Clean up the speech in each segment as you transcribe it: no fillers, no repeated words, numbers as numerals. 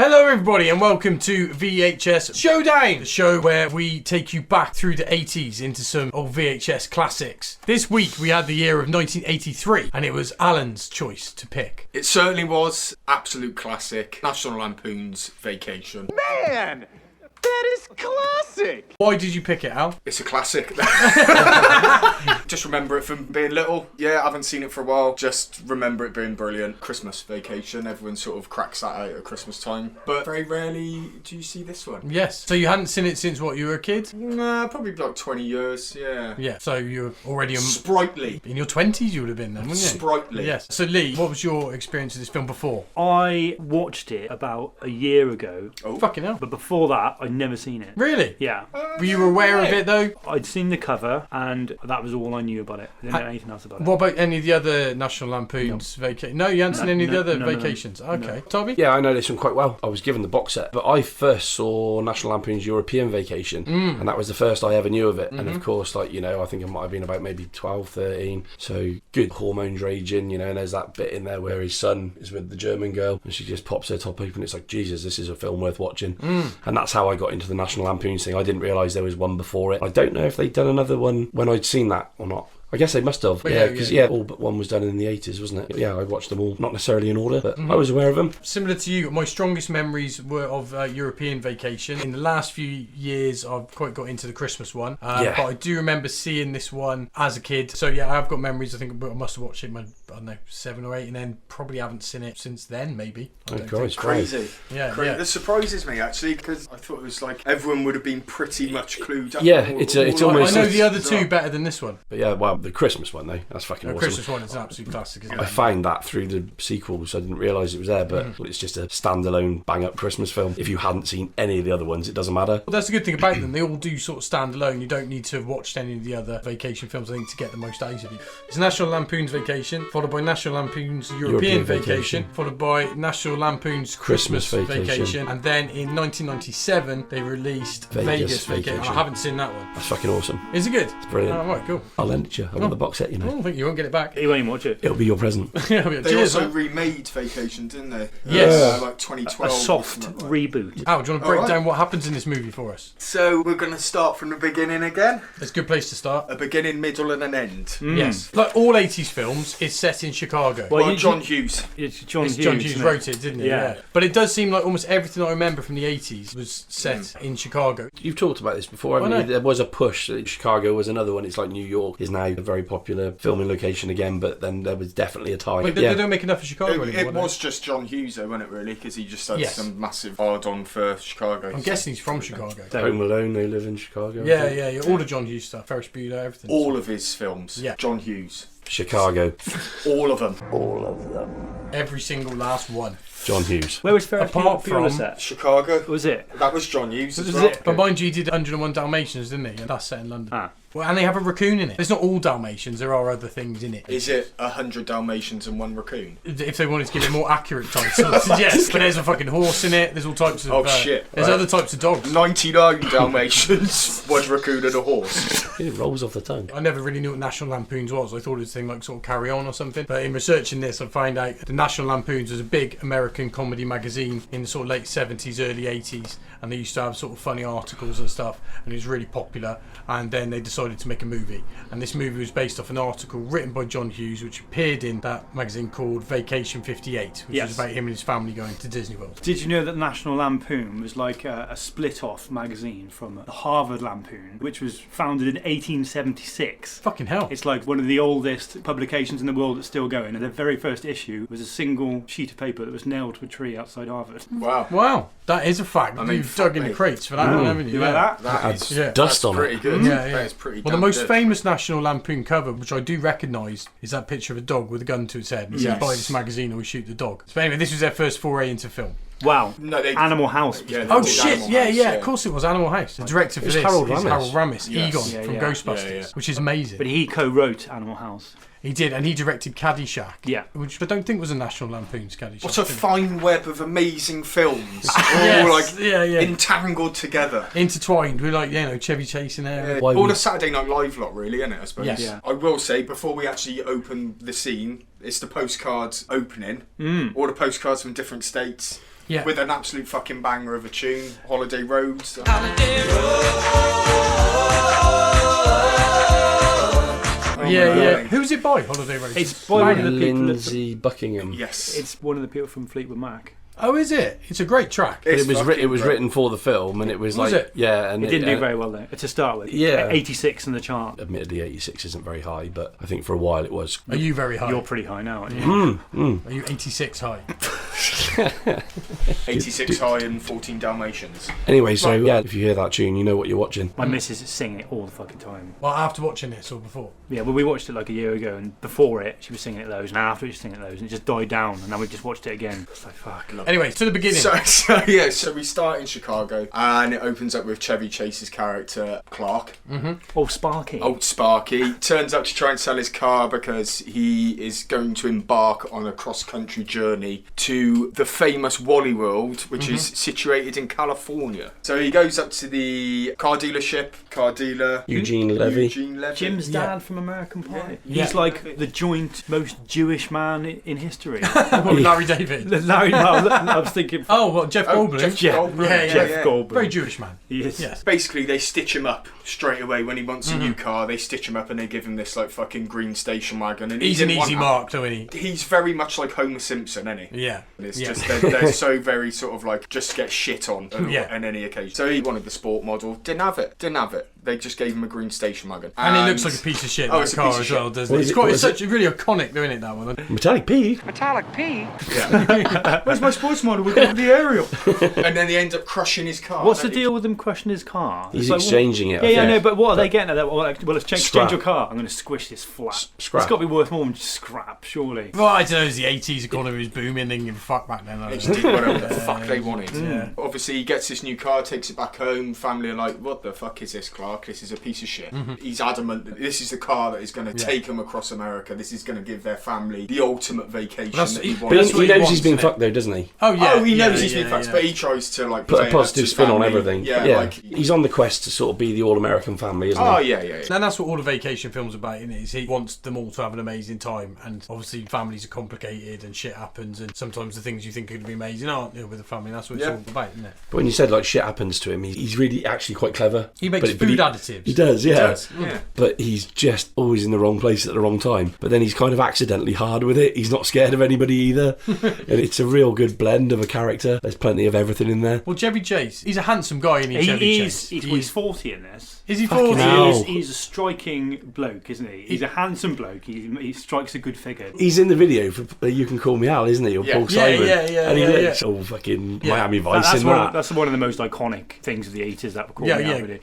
Hello everybody and welcome to VHS Showdown, the show where we take you back through the 80s into some old VHS classics. This week we had the year of 1983 and it was Alan's choice to pick. It certainly was. Absolute classic. National Lampoon's Vacation. Man, that is classic. Why did you pick it, Al? It's a classic. Just remember it from being little. Yeah, I haven't seen it for a while. Just remember it being brilliant. Christmas Vacation. Everyone sort of cracks that out at Christmas time. But very rarely do you see this one. Yes. So you hadn't seen it since what, you were a kid? Nah, probably like 20 years, yeah. Yeah. So you were already sprightly. In your 20s you would have been then, wouldn't you? Sprightly. Yes. So Lee, what was your experience of this film before? I watched it about a year ago. Oh. Fucking hell. But before that, I'd never seen it. Really? Yeah. Were you aware of it though? I'd seen the cover and that was all I knew about it. I didn't know anything else about it. What about any of the other National Lampoon's vacations? No, you hadn't seen any of the other vacations? Okay. No. Toby? Yeah, I know this one quite well. I was given the box set, but I first saw National Lampoon's European Vacation, and that was the first I ever knew of it. And of course, like, you know, I think it might have been about maybe 12, 13. So good hormones raging, you know, and there's that bit in there where his son is with the German girl and she just pops her top open. It's like, Jesus, this is a film worth watching. And that's how I got into the National Lampoon's thing. I didn't realise there was one before it. I don't know if they'd done another one when I'd seen that or not. I guess they must have, because all but one was done in the 80s, wasn't it? Yeah, I watched them all, not necessarily in order, but I was aware of them. Similar to you, my strongest memories were of European Vacation. In the last few years, I've quite got into the Christmas one, but I do remember seeing this one as a kid. So yeah, I've got memories. I think I must have watched it when, I don't know, 7 or 8, and then probably haven't seen it since then, maybe. It's crazy. Yeah. This surprises me actually, because I thought it was like everyone would have been pretty much clued up. Yeah, it's almost. I know the other two better than this one. But yeah, well, the Christmas one though, that's fucking The awesome. Christmas one is an absolute classic, isn't it? I found that through the sequels. I didn't realise it was there, but it's just a standalone bang-up Christmas film. If you hadn't seen any of the other ones, it doesn't matter. Well, that's the good thing about them. They all do sort of stand alone. You don't need to have watched any of the other vacation films, I think, to get the most out of it. It's National Lampoon's Vacation, followed by National Lampoon's European Vacation, followed by National Lampoon's Christmas Vacation, and then in 1997 they released Vegas Vacation. I haven't seen that one. That's fucking awesome. Is it good? It's brilliant. Oh, right, cool. I'll lend it to you. I've got the box set, you know. I think you won't get it back. You won't even watch it. It'll be your present. They also remade Vacation, didn't they? Yes. Like 2012. A soft reboot. Al, do you want to break down what happens in this movie for us? So we're going to start from the beginning again. It's a good place to start. A beginning, middle and an end. Yes. Like all 80s films, it's set in Chicago. Well, John Hughes. It's John Hughes. John Hughes wrote it, didn't he? Yeah. But it does seem like almost everything I remember from the 80s was set in Chicago. You've talked about this before, haven't you? There was a push. Chicago was another one. It's like New York is now a very popular filming location again, but then there was definitely a time. Wait, they don't make enough of Chicago anymore. It was just John Hughes, though, wasn't it, really? Because he just had some massive hard-on for Chicago. I'm guessing he's from Chicago. Home Alone, they live in Chicago. Yeah. All the John Hughes stuff. Ferris Bueller, everything. All of his films. Yeah. John Hughes. Chicago. All of them. Every single last one. John Hughes. Where was Ferris Apart Bueller from set? Chicago. Was it? That was John Hughes as Is well. it? But mind you, he did 101 Dalmatians, didn't he? And that's set in London. Ah. Well, and they have a raccoon in it. It's not all Dalmatians, there are other things in it. Is it 100 Dalmatians and 1 raccoon? If they wanted to give it more accurate titles, yes. But there's a fucking horse in it, there's all types of... shit. There's other types of dogs. 99 Dalmatians, 1 raccoon and a horse. It rolls off the tongue. I never really knew what National Lampoon's was. I thought it was a thing like sort of Carry On or something. But in researching this, I find out the National Lampoon's was a big American comedy magazine in the sort of late 70s, early 80s. And they used to have sort of funny articles and stuff. And it was really popular. And then they decided to make a movie. And this movie was based off an article written by John Hughes, which appeared in that magazine called Vacation 58, which was about him and his family going to Disney World. Did you know that National Lampoon was like a split-off magazine from the Harvard Lampoon, which was founded in 1876? Fucking hell. It's like one of the oldest publications in the world that's still going, and their very first issue was a single sheet of paper that was nailed to a tree outside Harvard. Wow. That is a fact. I mean, You've dug in the crates for that one, haven't you? You like that? That is dust on pretty it. good. Yeah. That is pretty Well, the damn most good. famous National Lampoon cover, which I do recognise, is that picture of a dog with a gun to its head. And it says, buy this magazine or we shoot the dog. So anyway, this was their first foray into film. Wow. No, Animal House. Yeah, Oh did shit! Animal Yeah, House, yeah. Of course it was Animal House. The director for It's this Harold is Ramis. Harold Ramis, Yes. Egon Yeah, from yeah. Ghostbusters, which is amazing. But he co-wrote Animal House. He did, and he directed Caddyshack. Yeah. Which I don't think was a National Lampoon's Caddyshack. What a fine web of amazing films, all Yes, like yeah. entangled together. Intertwined with like, Chevy Chase in there. Yeah, all the Saturday Night Live lot, really, isn't it? I suppose. Yes. Yeah. I will say before we actually open the scene, it's the postcards opening. All the postcards from different states. Yeah. With an absolute fucking banger of a tune, Holiday Roads. Yeah. Who's it by, Holiday Road? It's by one of the people. Lindsay Buckingham. Yes. It's one of the people from Fleetwood Mac. Oh, is it? It's a great track. But It's it was fucking written for the film, and it was like it? yeah, and It didn't do very well though. To start with, Yeah. 86 in the chart. Admittedly, 86 isn't very high, but I think for a while it was. Are you very high? You're pretty high now, aren't you? Are you 86 high? 86 high and 14 Dalmatians. Anyway, so yeah, if you hear that tune, you know what you're watching. My missus is singing it all the fucking time. Well, after watching this or before? Yeah, well, we watched it like a year ago, and before it, she was singing it loads, and after it, she was singing it loads, and it just died down, and now we've just watched it again. It's like, fuck. Anyway, to the beginning. So we start in Chicago, and it opens up with Chevy Chase's character, Clark. Oh, Sparky. Old Sparky turns up to try and sell his car because he is going to embark on a cross-country journey to the famous Wally World, which is situated in California. So he goes up to the car dealer, Eugene Levy. Jim's Yeah. dad from American Pie. Yeah. He's like the joint most Jewish man in history. Larry David. Larry, no, I was thinking. Oh, well, Jeff Goldblum. Jeff Goldblum. Jeff Goldblum. Very Jewish man. Yes. Yes. Basically, they stitch him up straight away when he wants a new car. They stitch him up and they give him this like fucking green station wagon. And He's he an didn't easy want mark, though, isn't he? He's very much like Homer Simpson, isn't he? Yeah. It's Yeah. just they're so very sort of like just get shit on on any occasion. So he wanted the sport model, didn't have it. They just gave him a green station wagon, And it looks like a piece of shit, that it's a car piece of as well, shit. doesn't What it? is It's, it? What it's is such really iconic, doing it, that one. Metallic P. Metallic P. Where's my sports model with the aerial? And then they end up crushing his car. What's the deal with him crushing his car? He's It's like, exchanging it. Yeah, I yeah, I think. know, but what are they getting at that? Well, let's exchange Scrap. your car. I'm going to squish this flat. Scrap. It's got to be worth more than just scrap, surely. Well, I don't know, it was the 80s, economy was booming, they didn't give a fuck back then. They just did whatever the fuck they wanted. Yeah. Obviously, he gets this new car, takes it back home. Family are like, "What the fuck is this, Clark? This is a piece of shit." He's adamant that this is the car that is going to take him across America. This is going to give their family the ultimate vacation That's- that he but But wants. that's what he he knows wants, he's been isn't it? fucked though, doesn't he? Oh, yeah. Oh, he knows he's yeah, been fucked, yeah. but he tries to like Put play a it up to positive his spin on family. everything. Yeah, like He's on the quest to sort of be the all-American family, isn't oh he? yeah. And that's what all the vacation films are about, isn't it? Is he wants them all to have an amazing time, and obviously families are complicated and shit happens, and sometimes the things you think are going to be amazing aren't, with a family. That's what it's Yeah. all about, isn't it? But when you said like shit happens to him, he's really actually quite clever. He makes But food additives. He does, yeah. Yeah. But he's just always in the wrong place at the wrong time. But then he's kind of accidentally hard with it. He's not scared of anybody either. And it's a real good blend of a character. There's plenty of everything in there. Well, Chevy Chase, he's a handsome guy, isn't he, Chevy Chase? He's 40 in this. Is he Fucking 40? hell. He's a striking bloke, isn't he? He's a handsome bloke. He strikes a good figure. He's in the video for You Can Call Me Al, isn't he? Or Yeah. Paul Yeah, Simon. yeah, And he yeah, looks all fucking Yeah. Miami Vice That's in one, that. that's one of the most iconic things of the 80s that were called Yeah, me yeah. out with it.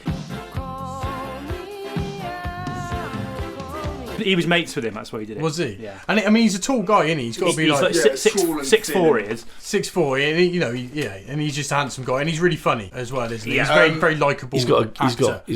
He was mates with him, that's why he did it. Was he? Yeah. And I mean, he's a tall guy, isn't he? He's got to be He's like, like Yeah, tall and 6'4" thin. he is. 6'4", and and he's just a handsome guy, and he's really funny as well, isn't he? Yeah. He's very, very likeable. He's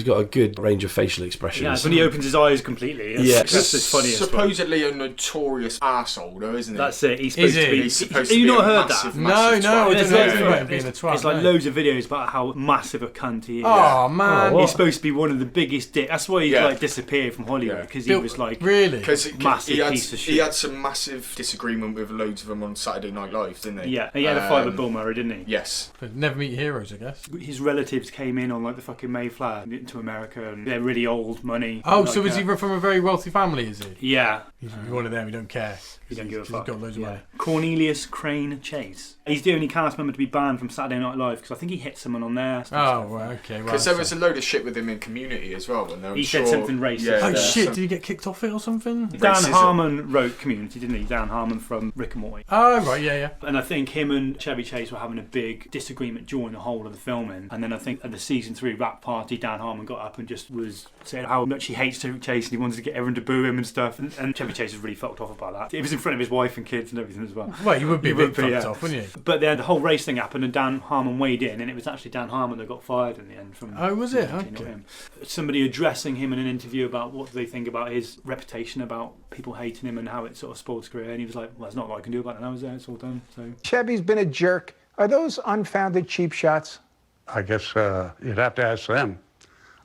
got a good range of facial Yeah, expressions. when he opens his eyes completely. Yeah. That's his funniest one. Supposedly a notorious arsehole, though, isn't he? That's it. He's Is supposed to he? be. He's supposed Have to you be not a heard massive, that? massive No, twat. I There's don't know loads anything of- about him being a twat. It's like no. loads of videos about how massive a cunt he is. Oh, man. Oh, what? He's supposed to be one of the biggest dicks. That's why he Yeah. like disappeared from Hollywood Yeah. because he Bill- was like Really? Because Massive he piece of shit. he had some massive disagreement with loads of them on Saturday Night Live, didn't he? yeah. He had a fight with Bill Murray, didn't he? Yes. But never meet your heroes, I guess. His relatives came in on like the fucking Mayflower into America, and they're really old money. Oh, like, so is he from a very wealthy family, is he? Yeah. He's one of them, he don't care. He don't give a 'Cause fuck. He's got loads of Yeah. money. Cornelius Crane Chase. He's the only cast member to be banned from Saturday Night Live because I think he hit someone on there. Oh, right, okay. Right, Because there was a load of shit with him in Community as well. When they were He said something racist. Yeah, Oh, Yeah. shit, did he get kicked off it or something? Dan Racism. Harmon wrote Community, didn't he? Dan Harmon from Rick and Morty. Oh, right, yeah. And I think him and Chevy Chase were having a big disagreement during the whole of the filming. And then I think at the season 3 rap party, Dan Harmon got up and just was saying how much he hates Chevy Chase and he wanted to get everyone to boo him and stuff. And Chevy Chase was really fucked off about that. It was in front of his wife and kids and everything as well. Well, you would be a You bit would be, fucked yeah. off, wouldn't you? But then the whole race thing happened and Dan Harmon weighed in, and it was actually Dan Harmon that got fired in the end from. Oh, was it? not Okay. him. Somebody addressing him in an interview about what they think about his reputation, about people hating him, and how it sort of spoiled his career. And he was like, "Well, there's not what I can do about it now, is there? It's all done." So Chevy's been a jerk. Are those unfounded cheap shots? I guess you'd have to ask them.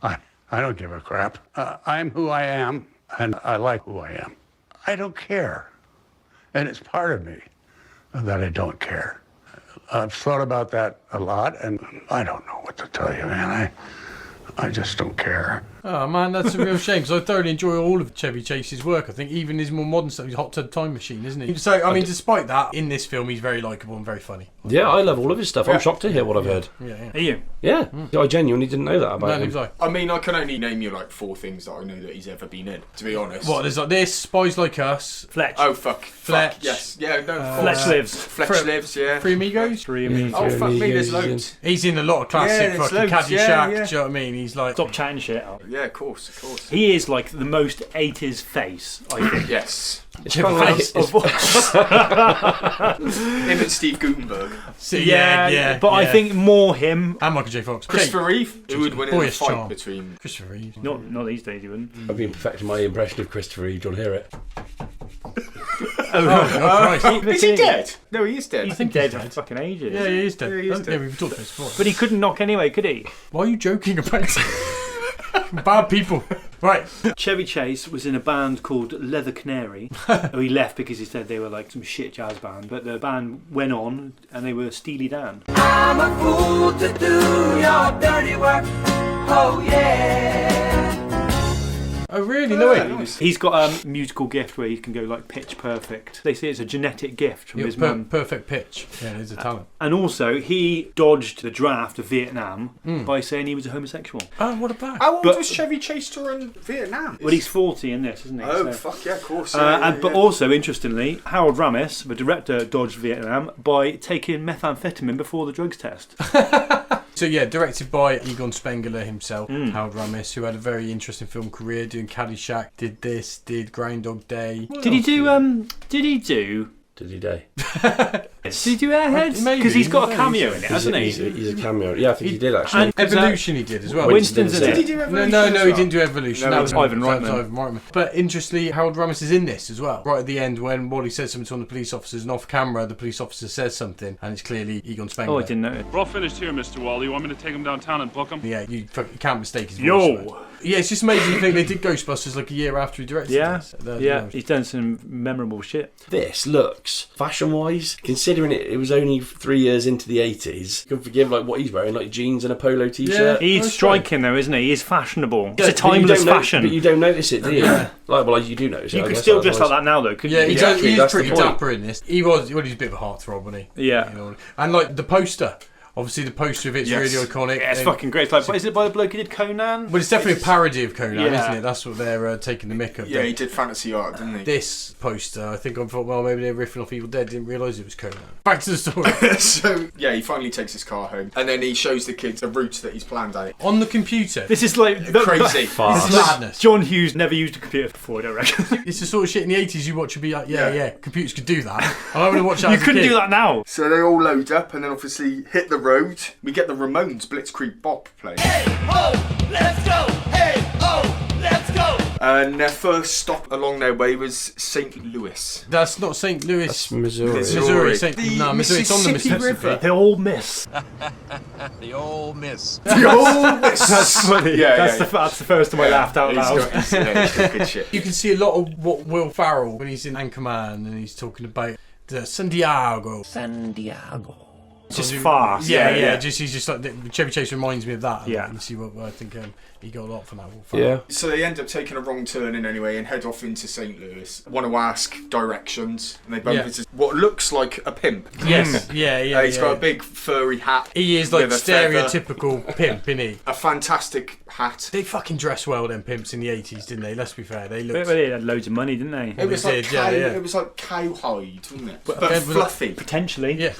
I don't give a crap. I'm who I am, and I like who I am. I don't care. And it's part of me that I don't care. I've thought about that a lot, and I don't know what to tell you, man. I just don't care. Oh man, that's a real shame, because I thoroughly enjoy all of Chevy Chase's work. I think even his more modern stuff, he's a Hot Tub Time Machine, isn't he? So, I mean, despite that, in this film, he's very likeable and very funny. Yeah, I love all of his stuff. I'm shocked to hear what I've heard. Yeah. Are you? Yeah, I genuinely didn't know that about him. I mean, I can only name you like 4 things that I know that he's ever been in, to be honest. What, there's like this, Spies Like Us. Fletch. Oh, fuck. Fletch. Fuck, yes. Yeah, no, Fletch Lives. Fletch Lives, yeah. Three Amigos? Three Amigos. Oh, fuck me, there's loads. He's in a lot of classic there's fucking loads, Caddyshack, yeah. do you know what I mean? He's like... Stop chatting shit. Yeah, of course. He is like the most 80s face, I think. Yes. It's kind of like Him and Steve Gutenberg. So, yeah. But I think more him. And Michael J. Fox. Christopher Reeve, who would win in a Boyish fight charm. between... Christopher Reeve. Not these days, he wouldn't. I've been perfecting my impression of Christopher Reeve. Do you want to hear it? Oh, Christ. Is he dead? No, he is dead. He's been dead for fucking ages. Yeah, he is dead. Yeah, he is dead. Yeah, we've talked about this before. But he couldn't knock anyway, could he? Why are you joking about it? Bad people. Right. Chevy Chase was in a band called Leather Canary. He left because he said they were like some shit jazz band. But the band went on and they were Steely Dan. I'm a fool to do your dirty work. Oh yeah. Oh, really? No way. He's got a musical gift where he can go like pitch perfect. They say it's a genetic gift from his mum. Perfect pitch. Yeah, it's a talent. And also, he dodged the draft of Vietnam by saying he was a homosexual. Oh, what about? How old was Chevy Chase during Vietnam? Well, he's 40 in this, isn't he? Oh, So- fuck yeah, of course. But also, interestingly, Harold Ramis, the director, dodged Vietnam by taking methamphetamine before the drugs test. So yeah, directed by Egon Spengler himself, Harold Ramis, who had a very interesting film career, doing Caddyshack, did Groundhog Day. Did he do Did he do? Did he do Airheads? Maybe. Because he's got a cameo in it, hasn't he? He's a cameo. Yeah, I think he did actually. And Evolution he did as well. Winston's in Did he it. do Revolution? No, as he well? didn't do Evolution. No, that was Ivan that Reitman. was Ivan Reitman. But interestingly, Harold Ramis is in this as well. Right at the end, when Wally says something to one of the police officers, and off camera, the police officer says something, and it's clearly Egon Spengler. Oh, I didn't know it. We're all finished here, Mr. Wally. You want me to take him downtown and book him? Yeah, you can't mistake his voice. Yo! Yeah, it's just amazing to think they did Ghostbusters like a year after he directed Yeah, this. he's done some memorable shit. This looks, fashion-wise, considering it was only 3 years into the 80s, you can forgive like what he's wearing, like jeans and a polo t-shirt. Yeah. He's That's striking though, isn't he? He's fashionable. It's a But you timeless don't know- fashion. But you don't notice it, do you? Well, you do notice it. You I could guess, still otherwise. dress like that now though, couldn't Yeah, you? he's Exactly, that's the pretty point. dapper in this. He's a bit of a heartthrob, wasn't he? Yeah. You know, and like the poster. Obviously, the poster of it's Yes. really iconic. Yeah, it's And- fucking great. It's like, is it by the bloke who did Conan? Well, it's definitely a parody of Conan, Yeah. isn't it? That's what they're taking the mick of. Yeah, he did fantasy art, didn't he? This poster, I think I thought, well, maybe they're riffing off Evil Dead. Didn't realise it was Conan. Back to the story. So, yeah, he finally takes his car home, and then he shows the kids the route that he's planned out. On the computer. This is like Crazy. This is madness. John Hughes never used a computer before, I don't reckon. It's the sort of shit in the 80s you watch and be like, yeah, computers could do that. And I want to watch that You as a couldn't kid. do that now. So they all load up, and then obviously hit the road. We get the Ramones Blitzkrieg Bop playing. And their first stop along their way was St. Louis. That's not St. Louis. That's Missouri. Missouri. The Missouri. It's on the Mississippi Mississippi. River. The old miss. The old miss. The old miss. That's funny. Yeah, that's, yeah. that's the first time I laughed out loud. He's got good shit. You can see a lot of what Will Ferrell when he's in Anchorman and he's talking about the Santiago. Just fast. Yeah. He's just like Chevy Chase reminds me of that. Yeah. You see what I think he got a lot from that. Yeah. So they end up taking a wrong turn in anyway and head off into St. Louis. Want to ask directions, and they bump into what looks like a pimp. Yes. Yeah. He's got a big furry hat. He is like with a feather. stereotypical pimp, isn't he? A fantastic hat. They fucking dress well, them pimps in the 80s, didn't they? Let's be fair. They But looked. they had loads of money, didn't they? It was like did, cow. yeah. It was like cowhide, wasn't it? But okay, fluffy. Potentially. Yeah.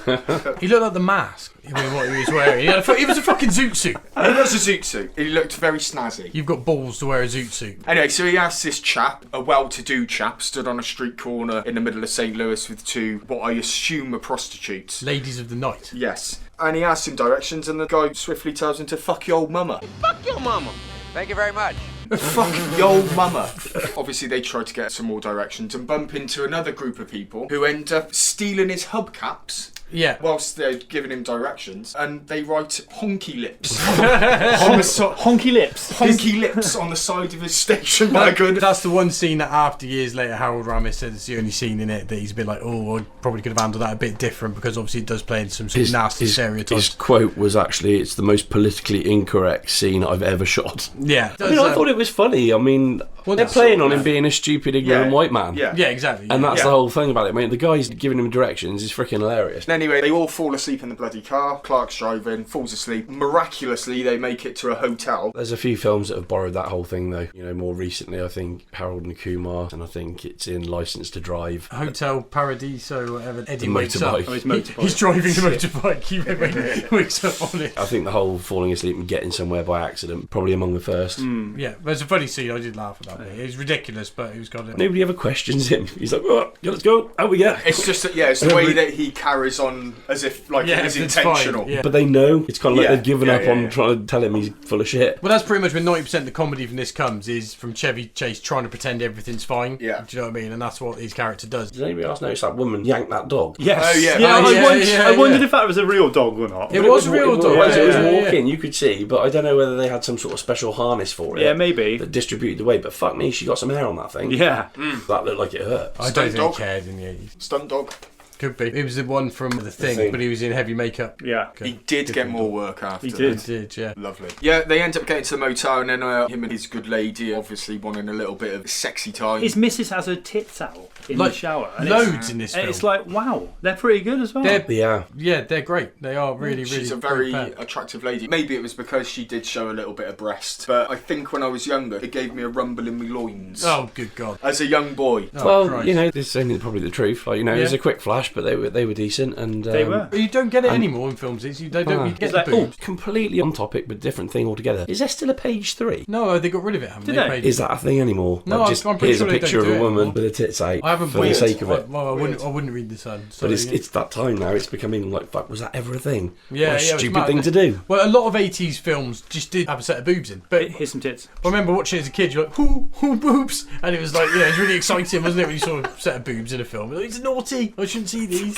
He looked like the Mask. I mean, what he was wearing. He was a fucking zoot suit. It was a zoot suit. He looked very snazzy. You've got balls to wear a zoot suit. Anyway, so he asks this chap, a well-to-do chap, stood on a street corner in the middle of St. Louis with two, what I assume are prostitutes. Ladies of the night. Yes. And he asks him directions, and the guy swiftly tells him to fuck your old mama. Fuck your mama. Thank you very much. Fuck your old mama. Obviously, they try to get some more directions and bump into another group of people who end up stealing his hubcaps Yeah. whilst they're giving him directions, and they write honky lips Honky lips. honky lips on the side of his station wagon. That's the one scene that after years later Harold Ramis said it's the only scene in it that he's a bit like, oh, I probably could have handled that a bit different, because obviously it does play in some sort of nasty stereotypes. His quote was actually, "It's the most politically incorrect scene I've ever shot." Yeah. I mean, I thought it was funny. I mean, they're playing on him being a stupid, ignorant white man. Yeah. Yeah, exactly. And that's Yeah. the whole thing about it. I mean, the guy's giving him directions is freaking hilarious. Anyway, they all fall asleep in the bloody car. Clark's driving, falls asleep. Miraculously, they make it to a hotel. There's a few films that have borrowed that whole thing, though. You know, more recently, I think Harold and Kumar, and I think it's in License to Drive. Hotel Paradiso, whatever. Eddie The wakes up. motorbike. Oh, his motorbike. He's driving the motorbike. He wakes up on it. I think the whole falling asleep and getting somewhere by accident, probably among the first. Yeah, there's a funny scene. I did laugh at that bit. It was ridiculous, but he was got it. Nobody ever questions him. He's like, oh, yeah, let's go. Out we go. It's just, it's the way that he carries on as if, like, Yeah, it's it's intentional. fine, yeah. But they know. It's kind of like Yeah, they've given yeah, up yeah, on yeah. trying to tell him he's full of shit. Well, that's pretty much when 90% of the comedy from this comes is from Chevy Chase trying to pretend everything's fine. Yeah. Do you know what I mean? And that's what his character does. Did anybody else notice that woman yank that dog? Yes. Oh, yeah. Yeah, Oh, yeah, I wondered yeah. if that was a real dog or not. It was a real dog. It was Yeah. walking, you could see, but I don't know whether they had some sort of special harness for it. Yeah, maybe. That distributed the weight, but fuck me, she got some hair on that thing. Yeah. That looked like it hurt. I don't Stunt think dog. he cared in the 80s. Stunt dog. Could be. It was the one from The Thing, but he was in heavy makeup. Yeah. He did get more work after. He did. He did, yeah. Lovely. Yeah, they end up getting to the motel, and then him and his good lady obviously wanting a little bit of sexy time. His missus has her tits out in Like, the shower. And loads in this and film. it's like, wow, they're pretty good as well. Yeah. They're great. They are really, really She's a very great pair. attractive lady. Maybe it was because she did show a little bit of breast, but I think when I was younger, it gave me a rumble in my loins. Oh, good God. As a young boy. Oh, Well, Christ. you know, this is only probably the truth. Like, you know, it was Yeah. a quick flash, but they were decent, and They were. You don't get it anymore in films. You don't you get It's the like, boobs. completely on topic, but different thing altogether. Is there still a page 3? No, they got rid of it, haven't Did they? they? Is that a thing anymore? No, Like, just I'm pretty here's sure a they picture don't of a do it woman anymore. with her tits out. I haven't for the put sake of it. Well, I wouldn't read The Sun. So, But yeah. it's that time now. It's becoming like, fuck, was that ever a thing? Yeah, What a yeah, it's stupid mad, thing to isn't it? do. Well, a lot of 80s films just did have a set of boobs in. But Here's some tits. I remember watching it as a kid, you're like, whoo, boobs. And it was like, it was really exciting, wasn't it, when you saw a set of boobs in a film? You're like, it's naughty. I shouldn't see these.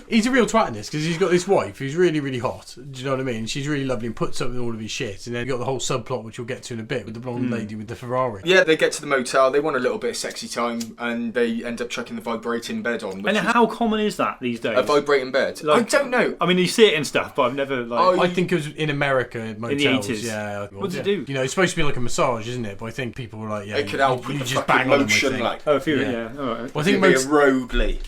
He's a real twat in this because he's got this wife who's really, really hot. Do you know what I mean? She's really lovely and puts up with all of his shit. And then you got the whole subplot, which we'll get to in a bit, with the blonde lady with the Ferrari. Yeah, they get to the motel, they want a little bit of sexy time, and they end up chucking the vibrating bed on. Which And is how common is that these days? a vibrating bed? Like- I don't know. I mean, you see it in stuff, but I've never like. Oh, I think it was in America, in motels. 80s. Yeah. What does it do? You know, it's supposed to be like a massage, isn't it? But I think people were like, yeah, It could help you with the just fucking bang on them, I motion, think. like. Oh, if you, Yeah. yeah. All right. Well, I think Give me most, a roguely.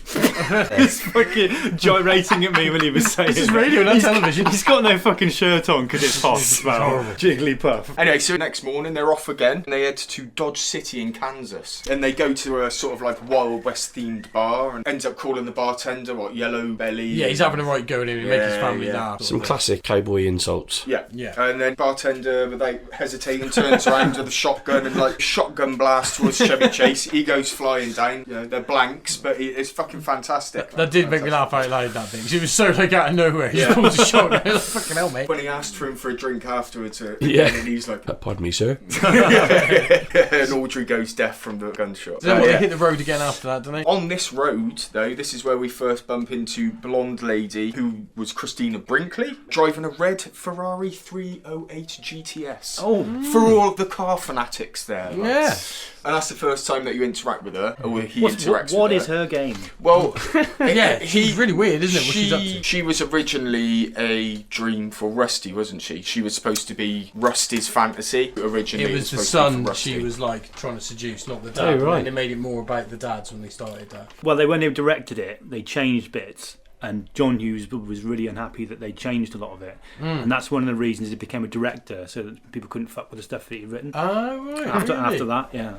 He's fucking gyrating at me when he was saying this is that. radio, not television. He's got no fucking shirt on because it's hot as well. horrible. Jigglypuff. Anyway, so next morning they're off again, and they head to Dodge City in Kansas, and they go to a sort of like Wild West themed bar, and ends up calling the bartender what Yellow Belly. Yeah, he's having a right go in and make his family yeah. laugh. Some classic cowboy insults. Yeah. Yeah. And then bartender, without hesitating, turns around with a shotgun and like shotgun blast towards Chevy Chase. He goes flying down. You know, they're blanks, but it's fucking fantastic. That did make me laugh out loud, that thing. She was so like out of nowhere. He just pulls a shotgun. Like, fucking hell, mate. When he asked for him for a drink afterwards, Yeah. and he's like, Pardon me, sir. and Audrey goes deaf from the gunshot. Then they hit the road again after that, don't they? On this road, though, this is where we first bump into blonde lady who was Christina Brinkley, driving a red Ferrari 308 GTS. Oh. For all of the car fanatics there. like. Yeah. And that's the first time that you interact with her, or he interacts What with is her game? Well, Yeah, it's really weird, isn't it, what she's up to? She was originally a dream for Rusty, wasn't she? She was supposed to be Rusty's fantasy. Originally, It was the supposed to be son for Rusty. she was like trying to seduce, not the dad. Oh, right. And they made it more about the dads when they started that. Well, when they directed it, they changed bits. And John Hughes was really unhappy that they changed a lot of it. And that's one of the reasons he became a director, so that people couldn't fuck with the stuff that he'd written. Oh, right. After that, yeah.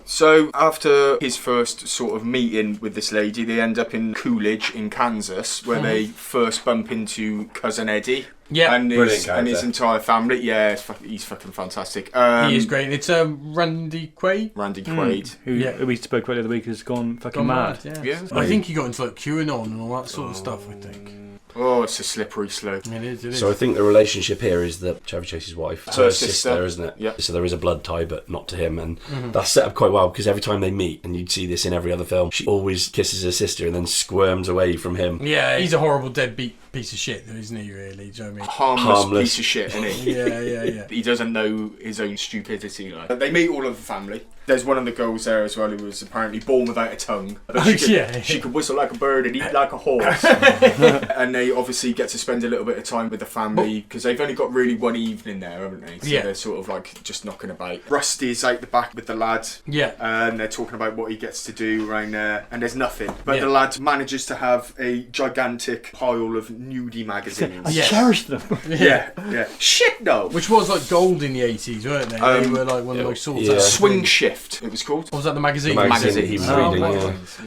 So after his first sort of meeting with this lady, they end up in Coolidge in Kansas, where they first bump into cousin Eddie. Yeah. and Brilliant his character. entire family. Yeah, he's fucking fantastic. He is great. It's Randy Quaid. Randy Quaid. Who we spoke about the other week has gone fucking mad. Yeah. Yeah. I think he got into like QAnon and all that sort of stuff, I think. Oh, it's a slippery slope. It is. So I think the relationship here is that Chevy Chase's wife, Her sister, sister. isn't it? Yeah. So there is a blood tie, but not to him, and that's set up quite well because every time they meet, and you'd see this in every other film, she always kisses her sister and then squirms away from him. Yeah, he's a horrible deadbeat piece of shit, though, isn't he? Really, do you know what I mean? Harmless piece of shit, isn't he? Yeah. He doesn't know his own stupidity. Like. They meet all of the family. There's one of the girls there as well who was apparently born without a tongue. But she could whistle like a bird and eat like a horse. And they obviously get to spend a little bit of time with the family because they've only got really one evening there, haven't they? So they're sort of like just knocking about. Rusty's out the back with the lad. Yeah. And they're talking about what he gets to do around there. And there's nothing. But the lad manages to have a gigantic pile of nudie magazines. I cherish them. Yeah. Shit, no. Which was like gold in the 80s, weren't they? They were like one of the most sought after. Swing Shift, it was called. What was that, the magazine? The magazine that he was reading,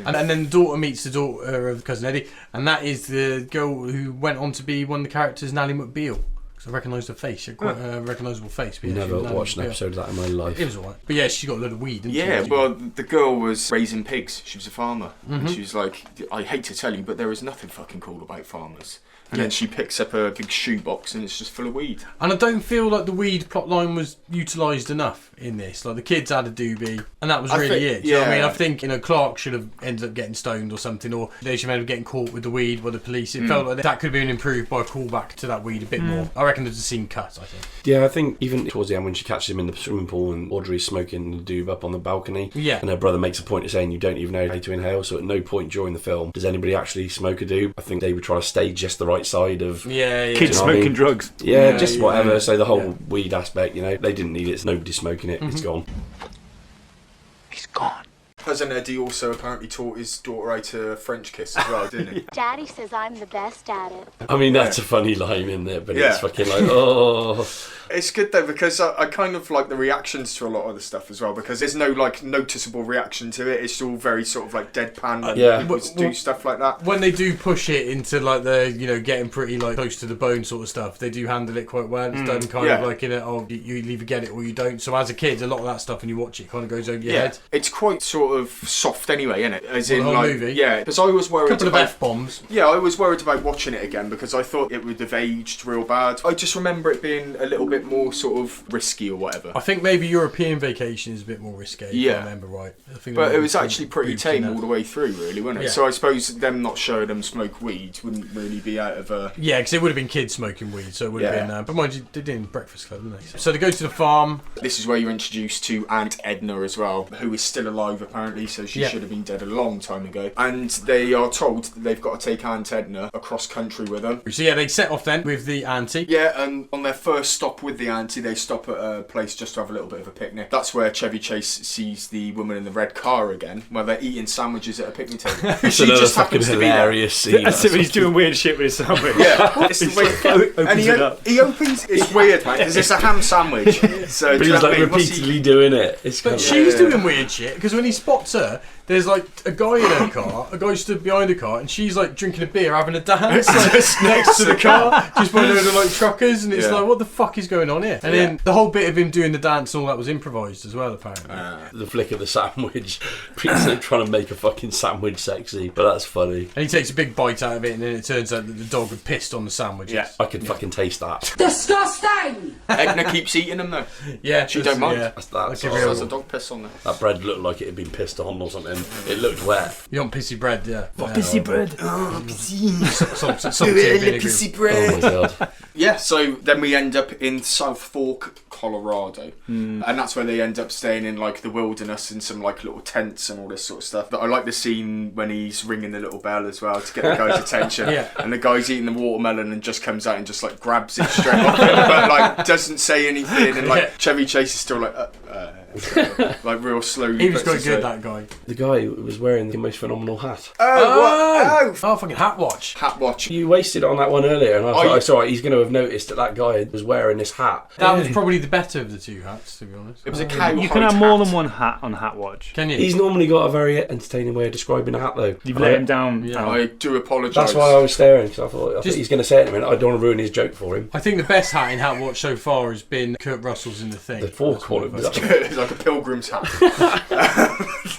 And then the daughter meets the daughter of Cousin Eddie, and that is the girl who went on to be one of the characters, Nally McBeal. Because I recognise her face, she had quite a recognisable face. But Never watched an episode of that in my life. It was alright. But yeah, she got a load of weed, didn't she? Yeah, well, the girl was raising pigs. She was a farmer. And she was like, I hate to tell you, but there is nothing fucking cool about farmers. And then she picks up a big shoebox and it's just full of weed. And I don't feel like the weed plotline was utilised enough in this. Like, the kids had a doobie, and that was really it. Do you know what I mean? I think, Clark should have ended up getting stoned or something, or they should have ended up getting caught with the weed by the police. It felt like that could have been improved by a callback to that weed a bit more. I reckon there's a scene cut, I think. Yeah, I think even towards the end when she catches him in the swimming pool and Audrey's smoking the doob up on the balcony, and her brother makes a point of saying you don't even know how to inhale, so at no point during the film does anybody actually smoke a doob. I think they would try to stay just the right side of kids smoking drugs. Yeah, just whatever. So the whole weed aspect, they didn't need it. It's nobody's smoking it. It's gone. He's gone. Cousin Eddie also apparently taught his daughter how to French kiss as well, didn't he? Daddy says I'm the best at it. I mean, that's a funny line in there, but it's fucking like, oh. It's good though because I kind of like the reactions to a lot of the stuff as well because there's no like noticeable reaction to it. It's all very sort of like deadpan and people do stuff like that. When they do push it into like the getting pretty like close to the bone sort of stuff, they do handle it quite well. It's done kind of like in a you either get it or you don't. So as a kid, a lot of that stuff when you watch it kind of goes over your head. It's quite sort of soft anyway, isn't it? As in the like movie? Yeah, because I was worried Couple about of F-bombs. Yeah, I was worried about watching it again because I thought it would have aged real bad. I just remember it being a little bit more sort of risky or whatever. I think maybe European Vacation is a bit more risque, if I remember right. But it was actually pretty tame all the way through, really, wasn't it? So I suppose them not showing them smoke weed wouldn't really be out of a... Yeah, because it would have been kids smoking weed, so it would have been... but mind you, they did in Breakfast Club, didn't they? So they go to the farm. This is where you're introduced to Aunt Edna as well, who is still alive apparently, so she should have been dead a long time ago. And they are told that they've got to take Aunt Edna across country with them. So yeah, they set off then with the auntie. Yeah, and on their first stop with the auntie, they stop at a place just to have a little bit of a picnic. That's where Chevy Chase sees the woman in the red car again, where they're eating sandwiches at a picnic table. It's another fucking hilarious scene. That's it when he's doing weird shit with his sandwich. Yeah, it's the way and he opens. It's weird, man, because it's a ham sandwich. So, but he's like repeatedly doing it. But she's doing weird shit because when he spots her, there's like a guy in her car, a guy stood behind the car, and she's like drinking a beer, having a dance like, next to the car, just by a load of like truckers, and it's like, what the fuck is going on here? And then the whole bit of him doing the dance and all that was improvised as well, apparently. The flick of the sandwich, trying to make a fucking sandwich sexy, but that's funny. And he takes a big bite out of it, and then it turns out that the dog had pissed on the sandwich. Yeah, I could fucking taste that. Disgusting! Edna keeps eating them though. Yeah, she don't mind. That's There's a dog piss on there. That bread looked like it had been pissed on or something. It looked wet. You want pissy bread, yeah. Pissy bread. Oh, pissy bread. Oh my god. Yeah, so then we end up in South Fork, Colorado. And that's where they end up staying in like the wilderness in some like little tents and all this sort of stuff. But I like the scene when he's ringing the little bell as well to get the guy's attention. And the guy's eating the watermelon and just comes out and just like grabs it straight off him, but like doesn't say anything. And like Chevy Chase is still like like real slowly. He was quite good, that guy. The guy was wearing the most phenomenal hat. Oh, fucking hat watch. Hat watch. You wasted on that one earlier, and I was like, it's alright, he's going to have noticed that guy was wearing this hat. That was probably the better of the two hats, to be honest. It was a cow. You can have more than one hat on Hat Watch. Can you? He's normally got a very entertaining way of describing a hat, though. You've let him down. Yeah. I do apologise. That's why I was staring, because I thought he's going to say it in a minute. I don't want to ruin his joke for him. I think the best hat in Hat Watch so far has been Kurt Russell's in The Thing. The four corner. It's like a pilgrim's hat.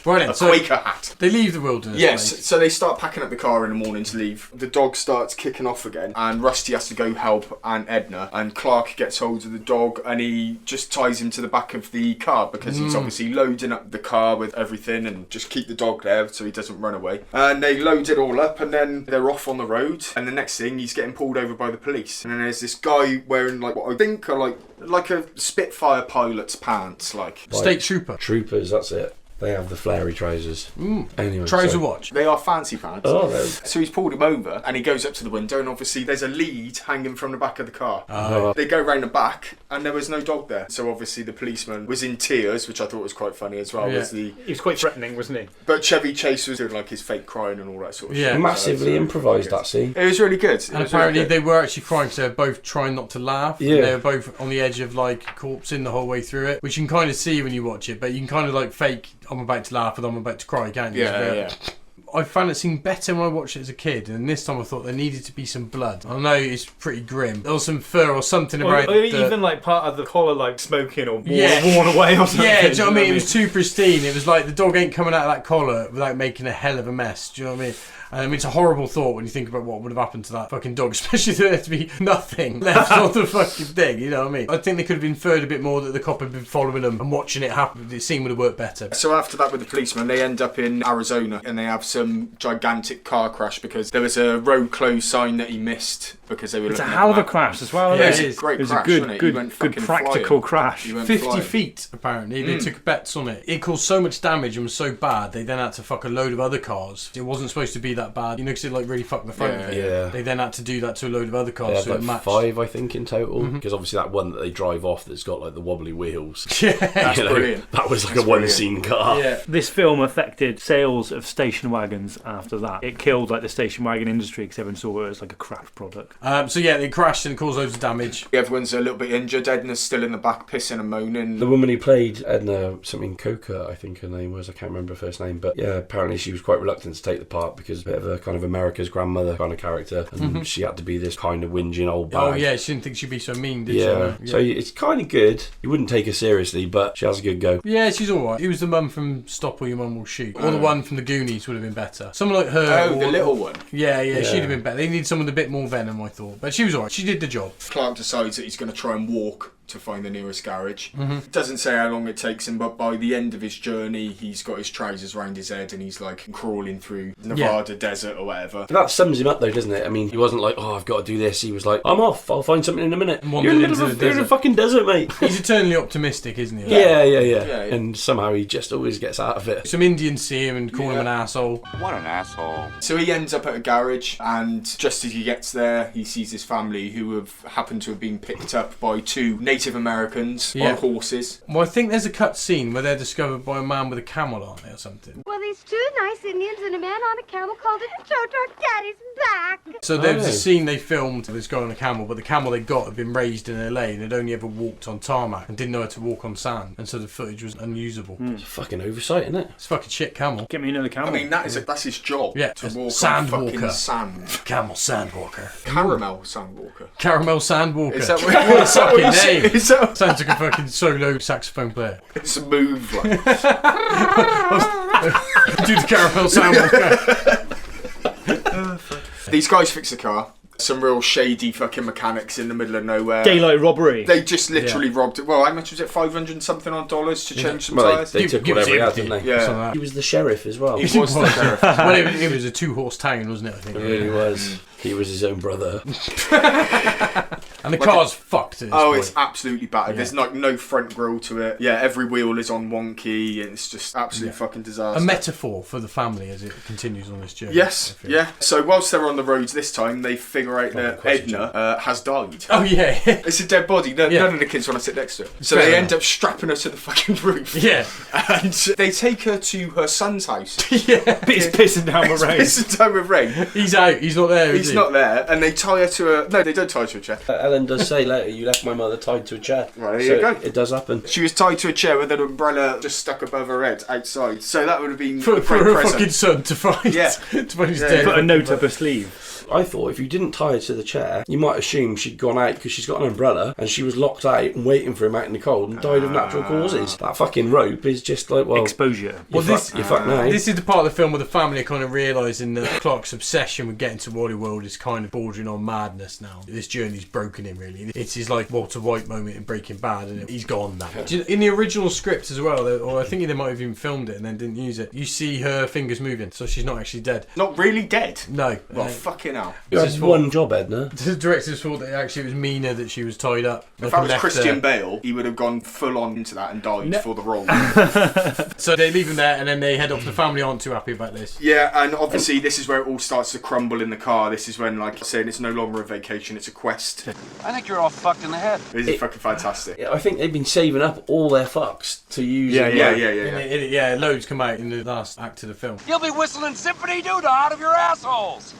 Right then, a so Quaker hat. they leave the wilderness. Yes, like. so they start packing up the car in the morning to leave. The dog starts kicking off again, and Rusty has to go help Aunt Edna. And Clark gets hold of the dog, and he just ties him to the back of the car because he's obviously loading up the car with everything and just keep the dog there so he doesn't run away. And they load it all up, and then they're off on the road. And the next thing, he's getting pulled over by the police. And then there's this guy wearing like what I think are like a Spitfire pilot's pants, like State trooper. Troopers, that's it. They have the flary trousers. Anyway, Trouser so- watch. they are fancy pants. Oh, no. So he's pulled him over and he goes up to the window, and obviously there's a lead hanging from the back of the car. They go round the back and there was no dog there. So obviously the policeman was in tears, which I thought was quite funny as well. Yeah. He was quite threatening, wasn't he? But Chevy Chase was doing like his fake crying and all that sort of Yeah. shit. Massively So improvised that scene. it was really good. And apparently they were actually crying because they were both trying not to laugh. Yeah. And they were both on the edge of like corpsing the whole way through it, which you can kind of see when you watch it, but you can kind of like fake I'm about to laugh and I'm about to cry, can't you? Yeah. I found it seemed better when I watched it as a kid, and this time I thought there needed to be some blood. I know it's pretty grim. There was some fur or something about Or even like part of the collar like smoking or worn Yeah. away or something. Yeah, do you know what I mean? It mean? was too pristine. It was like the dog ain't coming out of that collar without making a hell of a mess. Do you know what I mean? I mean, it's a horrible thought when you think about what would have happened to that fucking dog, especially if there had to be nothing left on the fucking thing, you know what I mean? I think they could have inferred a bit more that the cop had been following them and watching it happen. The scene would have worked better. So after that with the policeman, they end up in Arizona and they have some gigantic car crash because there was a road closed sign that he missed because they were It's a looking hell at of a the map. crash as well. Yeah, isn't it is. Great It was crash, a good, wasn't it? You went good fucking practical flying. crash. You went 50 flying. feet, apparently. They took bets on it. It caused so much damage and was so bad, they then had to fuck a load of other cars. It wasn't supposed to be that bad, you know, because it like really fucked the front of it. Yeah. They then had to do that to a load of other They cars had so it like matched. 5, I think, in total. Because obviously that one that they drive off that's got like the wobbly wheels. Yeah. That's You know, brilliant. That was like That's a one-scene car. Yeah. This film affected sales of station wagons after that. It killed like the station wagon industry because everyone saw it as like a crap product. So yeah, they crashed and caused loads of damage. Everyone's a little bit injured. Edna's still in the back pissing and moaning. The woman who played Edna, something Coca, I think her name was, I can't remember her first name, but yeah, apparently she was quite reluctant to take the part because a bit of a kind of America's grandmother kind of character, and she had to be this kind of whinging old bag. Oh yeah, she didn't think she'd be so mean, did Yeah. she? So it's kind of good. You wouldn't take her seriously, but she has a good go. Yeah, she's alright. Who was the mum from Stop or Your Mum Will Shoot? Or the one from the Goonies would have been better. Someone like her. Oh, the little one. Yeah, she'd have been better. They need someone with a bit more venom, I thought. But she was alright. She did the job. Clark decides that he's going to try and walk to find the nearest garage. Doesn't say how long it takes him, but by the end of his journey, he's got his trousers round his head and he's like crawling through Nevada desert or whatever. That sums him up though, doesn't it? I mean, he wasn't like, oh, I've got to do this. He was like, I'm off. I'll find something in a minute. And You're in the wandered middle into of the you're in a desert. fucking desert, mate. He's eternally optimistic, isn't he? Yeah. Yeah. And somehow he just always gets out of it. Some Indians see him and call him an asshole. What an asshole. So he ends up at a garage, and just as he gets there, he sees his family who have happened to have been picked up by 2 Native Americans on horses. Well, I think there's a cut scene where they're discovered by a man with a camel on it or something. Well, these 2 nice Indians and a man on a camel called it to show to our daddy's back. So there was a scene they filmed with this guy on a camel, but the camel they got had been raised in LA and had only ever walked on tarmac and didn't know how to walk on sand, and so the footage was unusable. It's a fucking oversight, isn't it? It's fucking shit camel. Get me another camel. I mean, that's his job. Yeah, to walk sand on fucking walker. sand. Camel sandwalker. Caramel sandwalker. Caramel sandwalker. Is that what What a fucking you say? name. Is that Sounds like a fucking solo saxophone player. it's a move like? Do the caramel sandwalker. These guys fix the car. Some real shady fucking mechanics in the middle of nowhere. Daylight robbery. They just literally robbed it. Well, how much was it? 500 and something on dollars to change some Well, tyres? they took Give us whatever he had, everything. didn't they? Yeah. Something like He was the sheriff as well. He was the sheriff. that. Well, it was a 2-horse town, wasn't it? I think. He really was. He was his own brother. And the car's fucked. At this Oh, point. it's absolutely battered. There's like no front grille to it. Yeah, every wheel is on one key, and it's just absolute fucking disaster. a metaphor for the family as it continues on this journey. Yes, I feel. yeah. So whilst they're on the roads this time, they figure out that Edna has died. Oh yeah. It's a dead body. None Yeah. of the kids want to sit next to her. So Fair they enough. end up strapping her to the fucking roof. Yeah. And they take her to her son's house. Yeah. It's pissing down the rain. It's a time of rain. He's out. He's not there. He's is he? not there, and they tie her to a. No, they don't tie her to a chair. Ellen does say later, you left my mother tied to a chair. Right, there So you go. It does happen. She was tied to a chair with an umbrella just stuck above her head outside. So that would have been For a great her present. fucking son to find. Yeah. To find his Yeah. dead. Put a note up her sleeve. locked. I thought if you didn't tie her to the chair, you might assume she'd gone out because she's got an umbrella and she was locked out and waiting for him out in the cold and died of natural causes. That fucking rope is just like, well, exposure. Well, you're fucked now. This is the part of the film where the family are kind of realising that Clark's obsession with getting to Wally World is kind of bordering on madness now. This journey's broken him, really. It's his like Walter White moment in Breaking Bad, and he's gone now. In the original script as well, or I think they might have even filmed it and then didn't use it, you see her fingers moving, so she's not actually dead. Not really dead? No. Well, fucking hell. You had one job, Edna. The directors thought that actually it was Mina that she was tied up. If that was Christian Bale, he would have gone full on into that and died for the role. So they leave him there and then they head off. The family aren't too happy about this. Yeah, and obviously this is where it all starts to crumble in the car. This is when, like, saying it's no longer a vacation, it's a quest. I think you're all fucked in the head. This is fucking fantastic. I think they've been saving up all their fucks to use. Yeah. Loads come out in the last act of the film. You'll be whistling zippity-doo-dah out of your assholes.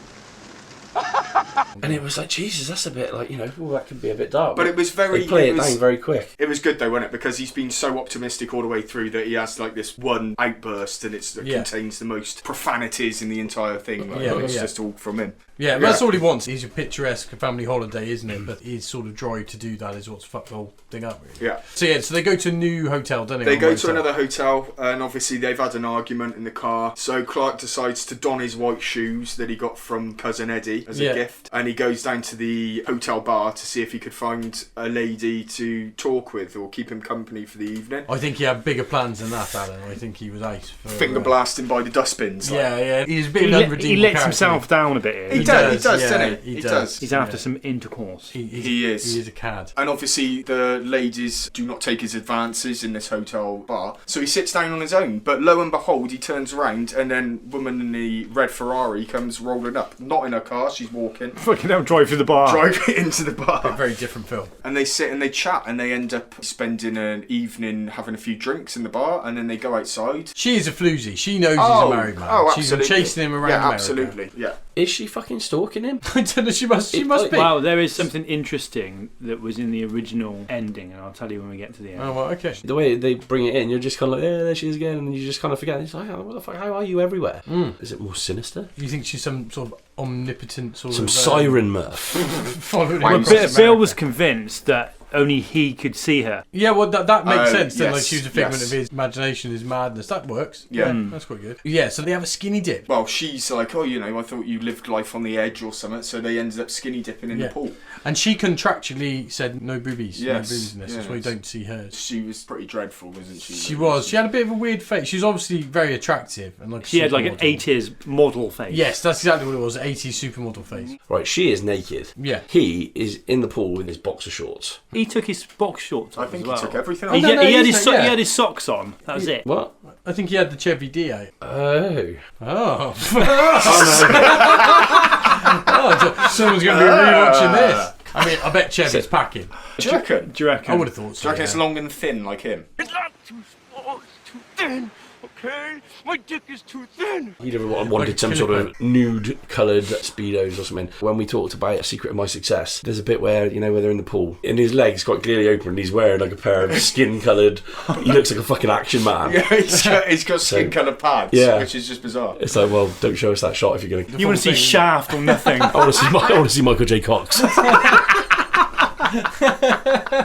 And it was like, Jesus, that's a bit like, that could be a bit dark. But it was very... They play it down very quick. It was good though, wasn't it? Because he's been so optimistic all the way through that he has like this one outburst and it contains the most profanities in the entire thing. Like, it's just all from him. Yeah, that's all he wants. He's a picturesque family holiday, isn't it? But his sort of drive to do that is what's fucked the whole thing up, really. Yeah. So they go to a new hotel, don't they? They go to another hotel, and obviously they've had an argument in the car. So Clark decides to don his white shoes that he got from cousin Eddie as a gift, and he goes down to the hotel bar to see if he could find a lady to talk with or keep him company for the evening. I think he had bigger plans than that, Alan. I think he was ace. Finger blasting by the dustbins. Yeah. He's a bit of an unredeemable He lets character. himself down a bit here. He does, doesn't he? He does. He's after some intercourse. He is. He is a cad. And obviously the ladies do not take his advances in this hotel bar. So he sits down on his own. But lo and behold, he turns around and then woman in the red Ferrari comes rolling up. Not in her car, she's walking. Fucking hell, drive through the bar. Drive into the bar. A very different film. And they sit and they chat and they end up spending an evening having a few drinks in the bar and then they go outside. She is a floozy. She knows he's a married man. Oh, She's absolutely. been chasing him around Yeah, America. absolutely. Yeah. Is she fucking stalking him? I don't know, she must be. Wow, there is something interesting that was in the original ending, and I'll tell you when we get to the end. Oh, well, okay. The way they bring it in, you're just kind of like, yeah, there she is again, and you just kind of forget. It's like, oh, what the fuck? How are you everywhere? Is it more sinister? Do you think she's some sort of omnipotent sort Some of... siren Murph. following him Well, across Bill America? was convinced that only he could see her. Yeah, well, that makes sense. Then, yes, like, she was a figment yes. of his imagination, his madness. That works. Yeah. That's quite good. Yeah, so they have a skinny dip. Well, she's like, oh, I thought you lived life on the edge or something, so they ended up skinny dipping in the pool. And she contractually said no boobies. Yes, No boobies in this. That's why you yes. don't see hers. She was pretty dreadful, wasn't she? She was. She had a bit of a weird face. She was obviously very attractive. And like She had like an supermodel. 80s model face. Yes, that's exactly what it was. 80s supermodel face. Right, she is naked. Yeah. He is in the pool with his boxer shorts. He took his box shorts off I think as well. he took everything off. He, no, had, no, he, had he his didn't, he yeah. had his socks on. That was it. What? I think he had the Chevy D out. Oh. Oh. Oh, someone's going to be rewatching this. I mean, I bet Chevy's packing. Do you reckon? Do you reckon? I would have thought so. Do you reckon it's yeah. long and thin like him? It's not too small, it's too thin, okay? My dick is too thin. He'd have wanted some sort of nude-coloured Speedos or something. When we talked about A Secret of My Success, there's a bit where, where they're in the pool, and his legs quite clearly open, and he's wearing like a pair of skin-coloured... He looks like a fucking action man. Yeah, he's got skin-coloured pads, Yeah. which is just bizarre. It's like, well, don't show us that shot if you're going to... You want to see Shaft or nothing? I want to see Michael J. Cox.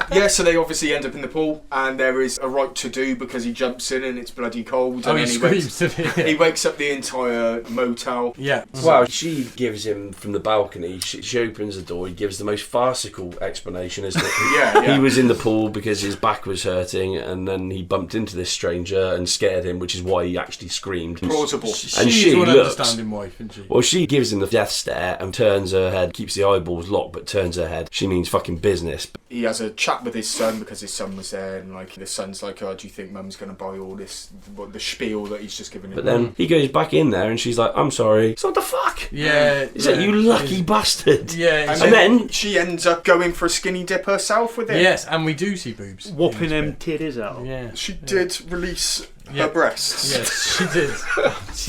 Yeah, so they obviously end up in the pool, and there is a right to do because he jumps in and it's bloody cold. Oh, and he then screams to he wakes up the entire motel. Yeah. Well, she gives him from the balcony. She opens the door. He gives the most farcical explanation as to Yeah. he was in the pool because his back was hurting, and then he bumped into this stranger and scared him, which is why he actually screamed. Plausible. And She's she one looks. understanding wife, isn't she? Well, she gives him the death stare and turns her head, keeps the eyeballs locked, but turns her head. She means fucking business. He has a chat with his son because his son was there, and like the son's like, "Oh, do you think Mum's going to buy all this, the spiel that he's just given him?" But then he goes back in there, and she's like, "I'm sorry." So what the fuck? Yeah. Is that you lucky bastard? Yeah. and then then she ends up going for a skinny dip herself with him. Yes, and we do see boobs. Whopping them titties out. Yeah. She did release Yeah. her breasts Yes, she did.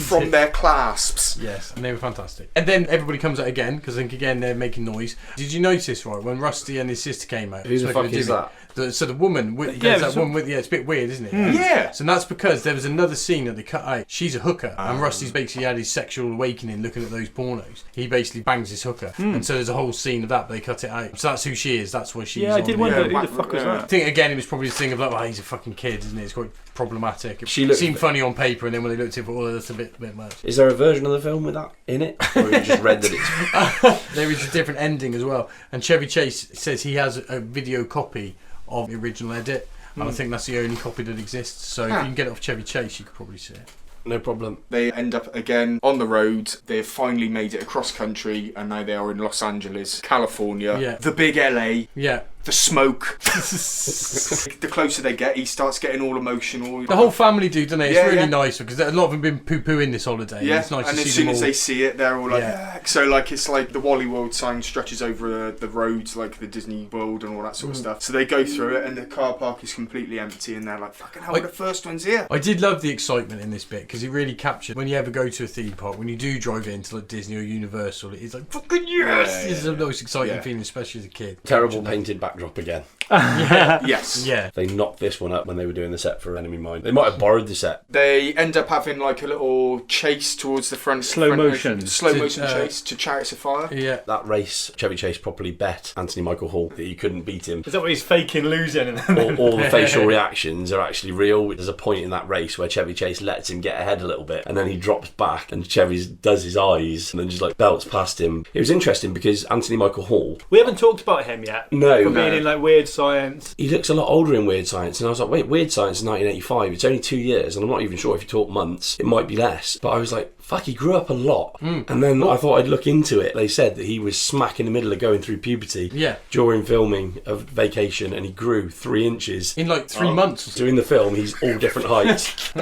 from their clasps. Yes, and they were fantastic. And then everybody comes out again, because I think again they're making noise. Did you notice, right, when Rusty and his sister came out? Who the smoking fuck a is Jimmy, that? So the woman, there's that one with, it's a bit weird, isn't it? Yeah. So that's because there was another scene that they cut out. She's a hooker, and Rusty's basically had his sexual awakening looking at those pornos. He basically bangs his hooker, and so there's a whole scene of that, but they cut it out. So that's who she is. That's why she's. Yeah, I did wonder who Yeah. the fuck was I that. think again, it was probably this thing of like, oh, he's a fucking kid, isn't it? It's quite problematic. It She looked- seemed funny on paper, and then when they looked at it, oh, that's a bit much. Is there a version of the film with that in it? Or you just read that it's... There is a different ending as well. And Chevy Chase says he has a video copy of the original edit, and I think that's the only copy that exists. So if you can get it off Chevy Chase, you could probably see it. No problem. They end up again on the road. They've finally made it across country, and now they are in Los Angeles, California. Yeah. The big LA. Yeah. The smoke. The closer they get, he starts getting all emotional. The whole family do, don't they? It's Yeah, really yeah. nice because a lot of them been poo-pooing this holiday. Yeah, It's nice and to as see soon them as all. they see it, they're all like, Yeah. "Ah." So like it's like the Wally World sign stretches over the roads, like the Disney World and all that sort of stuff. So they go through it, and the car park is completely empty, and they're like, "Fucking hell, the first one's here." I did love the excitement in this bit because it really captured when you ever go to a theme park, when you do drive into like Disney or Universal, it's like fucking yes! It's the most exciting feeling, especially as a kid. Terrible painted backdrop again. Yes. Yeah. They knocked this one up when they were doing the set for Enemy Mine. They might have borrowed the set. They end up having like a little chase towards the front. Slow front motion. Slow motion chase to Chariots of Fire. Yeah. That race, Chevy Chase properly bet Anthony Michael Hall that he couldn't beat him. Is that what he's faking losing? And All the facial reactions are actually real. There's a point in that race where Chevy Chase lets him get ahead a little bit, and then he drops back, and Chevy does his eyes, and then just like belts past him. It was interesting because Anthony Michael Hall, we haven't talked about him yet. No. For being in like Weird Science. he looks a lot older in Weird Science, and I was like, wait, Weird Science is 1985. It's only 2 years, and I'm not even sure if you talk months, it might be less. But I was like, fuck, he grew up a lot. And then I thought I'd look into it. They said that he was smack in the middle of going through puberty during filming of Vacation, and he grew 3 inches. In like 3 months. Doing the film, he's all different heights.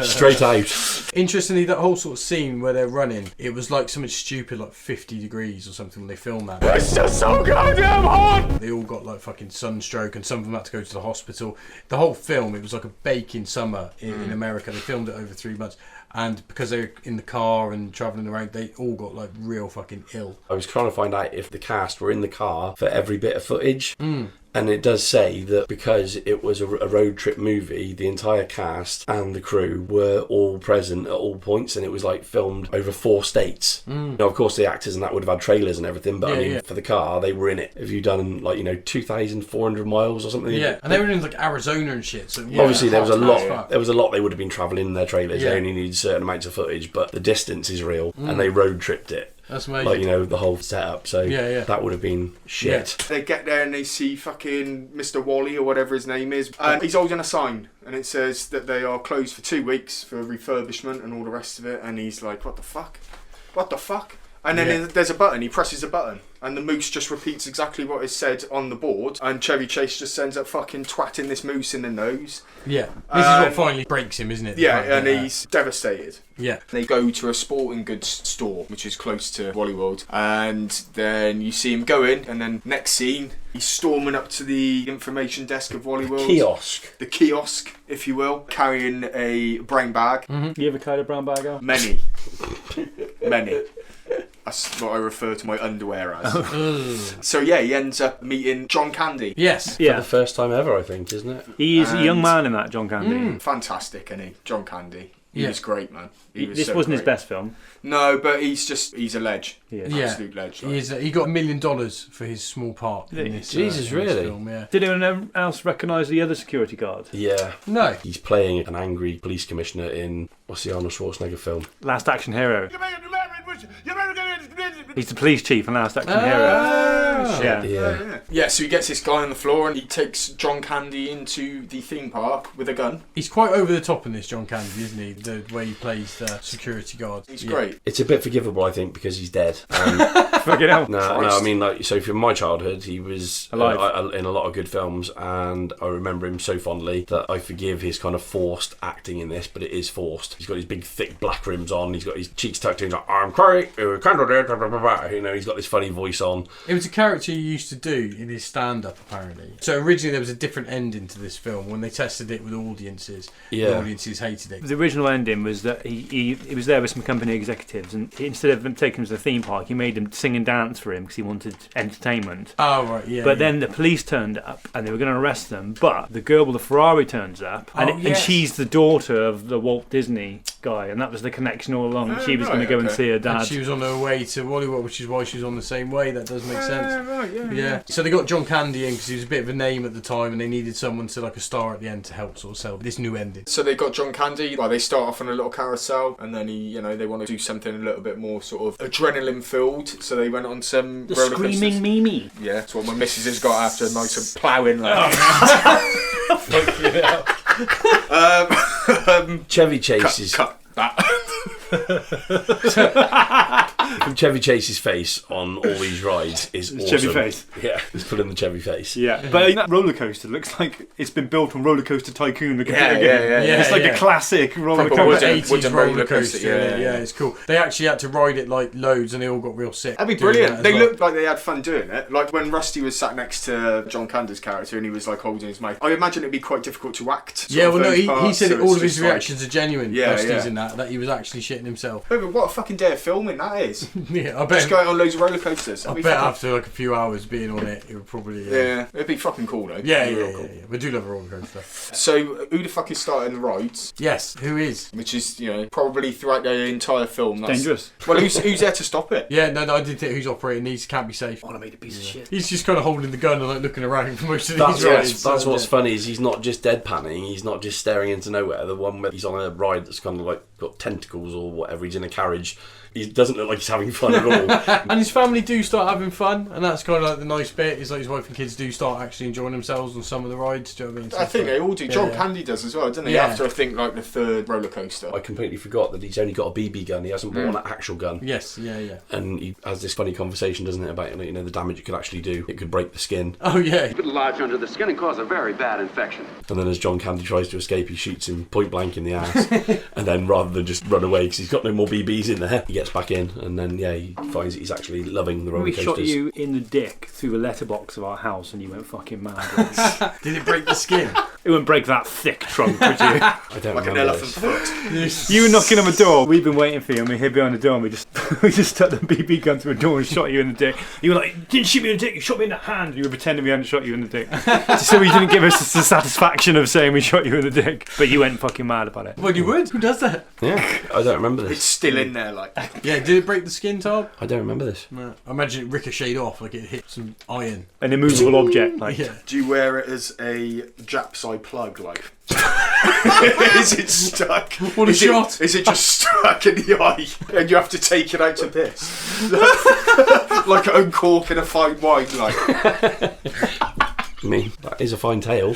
Straight out. Interestingly, that whole sort of scene where they're running, it was like something stupid, like 50 degrees or something when they filmed that. It's just so goddamn hot! They all got like fucking sunstroke, and some of them had to go to the hospital. The whole film, it was like a baking summer in America. They filmed it over 3 months. And because they're in the car and travelling around, they all got like real fucking ill. I was trying to find out if the cast were in the car for every bit of footage. And it does say that because it was a road trip movie, the entire cast and the crew were all present at all points, and it was like filmed over 4 states. Now, of course, the actors and that would have had trailers and everything, but I mean, for the car, they were in it. Have you done like 2,400 miles or something? Yeah, and they were in like Arizona and shit. So Obviously, there was a lot. Fuck. There was a lot they would have been travelling in their trailers. Yeah. They only needed certain amounts of footage, but the distance is real, and they road tripped it. That's amazing. Like, the whole setup. So that would have been shit. They get there and they see fucking Mr. Wally or whatever his name is. And he's holding a sign, and it says that they are closed for 2 weeks for refurbishment and all the rest of it. And he's like, what the fuck? What the fuck? And then there's a button, he presses a button, and the moose just repeats exactly what is said on the board, and Chevy Chase just ends up fucking twatting this moose in the nose. Yeah, this is what finally breaks him, isn't it? Yeah, and he's devastated. Yeah. They go to a sporting goods store, which is close to Wally World, and then you see him go in, and then next scene, he's storming up to the information desk of Wally World. Kiosk. The kiosk, if you will, carrying a brown bag. You ever carried a brown bag out? Many. Many. That's what I refer to my underwear as. So yeah, he ends up meeting John Candy. Yes. For the first time ever, I think, isn't it? He is a young man in that, John Candy. Fantastic, isn't he? John Candy. He was great, man. This wasn't his best film. No, but he's a ledge. Yeah. Absolute ledge. Like. He got $1 million for his small part in this, Jesus, in this really? film, yeah. Did anyone else recognise the other security guard? Yeah. No. He's playing an angry police commissioner in, what's the Arnold Schwarzenegger film? Last Action Hero. He's the police chief in Last Action Hero. Yeah, so he gets this guy on the floor and he takes John Candy into the theme park with a gun. He's quite over the top in this, John Candy, isn't he? The way he plays the security guard. He's great. It's a bit forgivable, I think, because he's dead. Fucking hell. No, I mean, like, so from my childhood, he was alive in a lot of good films, and I remember him so fondly that I forgive his kind of forced acting in this, but it is forced. He's got his big, thick black rims on, he's got his cheeks tucked in, he's like, I'm Craig, he's got this funny voice on. It was a character character he used to do in his stand-up, apparently. So originally there was a different ending to this film when they tested it with audiences. Yeah. The audiences hated it. The original ending was that he was there with some company executives, and instead of them taking him to the theme park, he made them sing and dance for him because he wanted entertainment. Oh, right, yeah. But then the police turned up and they were going to arrest them, but the girl with the Ferrari turns up, and she's the daughter of the Walt Disney guy, and that was the connection all along. She was going to go and see her dad. And she was on her way to Hollywood, which is why she was on the same way. That does make sense. Right, Yeah. So they got John Candy in because he was a bit of a name at the time, and they needed someone to like a star at the end to help sort of sell this new ending. So they got John Candy. Like they start off on a little carousel, and then they want to do something a little bit more sort of adrenaline filled. So they went on some The roller coasters. Screaming Mimi. Yeah, that's what my missus has got after a night of ploughing. Like. Chevy Chase is Cut that. Chevy Chase's face on all these rides is awesome. Chevy face. Yeah, he's put in the Chevy face. Yeah, but that roller coaster looks like it's been built on Roller Coaster Tycoon, the computer game. Yeah, it's like a classic roller Proper coaster. wooden 80s roller coaster. yeah. It's cool. They actually had to ride it like loads, and they all got real sick. That'd be doing brilliant. that as They well. looked like they had fun doing it. Like when Rusty was sat next to John Candy's character and he was like holding his mouth. I imagine it'd be quite difficult to act. Yeah, well, no, he parts, said so all it's of his just like- reactions are genuine. Yeah, Rusty's yeah. in that he was actually shitting himself. Oh, but what a fucking day of filming that is. Yeah, I bet. Just going on loads of roller coasters. I That'd be bet fucking- after like a few hours being on it, it would probably. Yeah, it'd be fucking cool though. Yeah, It'd be yeah, real cool. yeah. We do love a roller coaster. So, who the fuck is starting the rides? Yes, who is? Which is, probably throughout the entire film. That's Dangerous. Well, who's there to stop it? Yeah, no, I did think who's operating these can't be safe. I made a piece of shit. He's just kind of holding the gun and like looking around for most of That's these rides. that's what's funny is he's not just deadpanning, he's not just staring into nowhere. The one where he's on a ride that's kind of like got tentacles or whatever, he's in a carriage. He doesn't look like he's having fun at all. And his family do start having fun, and that's kind of like the nice bit. Is like his wife and kids do start actually enjoying themselves on some of the rides. Do you know what I mean? So I it's think like- they all do. yeah, John yeah. Candy does as well, doesn't he? Yeah. After I think like the third roller coaster. I completely forgot that he's only got a BB gun. He hasn't bought an actual gun. Yes, yeah. And he has this funny conversation, doesn't it, about the damage it could actually do. It could break the skin. Oh yeah. Could lodge under the skin and cause a very bad infection. And then as John Candy tries to escape, he shoots him point blank in the ass. And then rather than just run away because he's got no more BBs in there, he gets back in, and then he finds that he's actually loving the roller We coasters. shot you in the dick through the letterbox of our house, and you went fucking mad. Did it break the skin? It wouldn't break that thick trunk, would you? I don't Like an remember elephant this. foot. You were knocking on the door. We've been waiting for you, and we hid behind the door, and we just stuck the BB gun through a door and shot you in the dick. You were like, "You didn't shoot me in the dick. You shot me in the hand." You were pretending we hadn't shot you in the dick, so you didn't give us the satisfaction of saying we shot you in the dick. But you went fucking mad about it. Well, you would. Who does that? Yeah, I don't remember It's this. still in there, like. Yeah. Did it break the skin, Tom? I don't remember this. No. I imagine it ricocheted off like it hit some iron. An immovable object, like. Yeah. Do you wear it as a Jap's eye plug, like? Is it stuck? What a is shot. Is it just stuck in the eye and you have to take it out to piss? Like uncorking a fine wine, like. I mean, that is a fine tale.